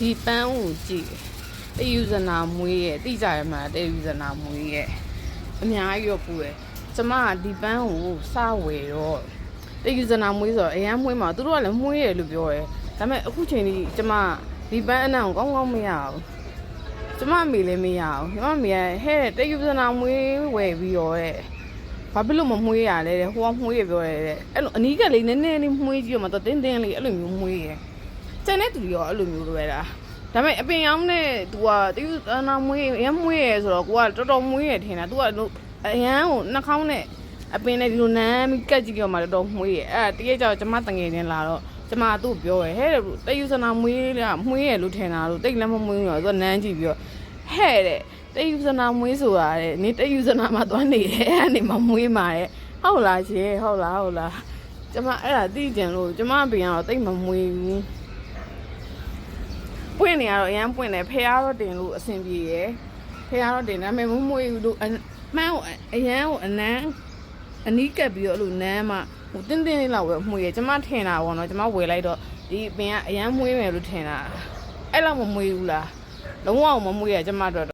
ဒီပန်းကိုကြည့်တယူဇနာမွေးရဲ့တိကြရမှာတယူဇနာမွေးရဲ့အများကြီးတော့ပူတယ်ကျမကဒီပန်းကိုစဝယ်တော့တယူဇနာမွေးဆိုတော့အရန်မွေးမှာသူတို့ကလည်းမွေးရလို့ပြောတယ်ဒါပေမဲ့အခုချိန်ကြီးကျမဒီပန်းအနံကိုကောင်းမရဘူးကျမအမေလည်းမရဘူးကျမအမေကဟဲ့တယူဇနာမွေးဝယ်ပြီးတော့တဲ့ဘာဖြစ်လို့မမွေးရလဲတဲ့ဟိုကမွေးရပြောတယ်တဲ့အဲ့လိုအနီးကလေးနည်းနည်းလေးမွေးကြည့်ရမှာတော့တင်းတင်းလေးအဲ့လိုမျိုးမွေးရကျန်တဲ့သူတွေရောအဲ့လိုမျိုးလိုပဲလားဒါပေမဲ့အပင်ရောင်းတဲ့သူကတယူဇနာမွေးရမ်းမွေးရဆိုတော့ကိုကတော်တော်မွေးရထင်တာသူကအရန်ကိုနှာခေါင်းနဲ့အပင်နဲ့ဒီလိုနမ်းပြီးကတ်ကြည့်ကြမှာတော်တော်မွေးရအဲ့တရက်ကြောင်ကျမတငယ်ချင်းလာတော့ကျမသူ့ပြောရဟဲ့တယူဇနာမွေးလားမွေးရလို့ထင်တာလို့တိတ်လည်းမမွေးတော့သူကနမ်းကြည့်ပြီးတော့ဟဲ့တဲ့တယူဇနာမွေးဆိုတာတဲ့နေတယူဇနာမှာသွားနေတယ်အဲ့နေမှာမွေးမှာတဲ့ဟုတ်လားရှင်ဟုတ်လားကျမအဲ့ဒါသိကြင်လို့ကျမအပင်ကတော့တိတ်မမွေးဘူးပွင့်နေရတော့အရန်ပွင့်တယ်ဖះတော့တင်လို့အဆင်ပြေရယ်ဖះတော့တင်ဒါပေမဲ့မမွေးဘူးလို့မှန်းကိုအရန်ကိုအနမ်းအနီးကပ်ပြီးတော့အဲ့လိုနမ်းမှဟိုတင်းတင်းလေးလောက်ပဲမွေးရယ်ကျမထင်တာပေါ့နော်ကျမဝယ်လိုက်တော့ဒီအပင်ကအရန်မွေးမယ်လို့ထင်တာအဲ့လောက်မမွေးဘူးလားလုံးဝမမွေးရကျမတို့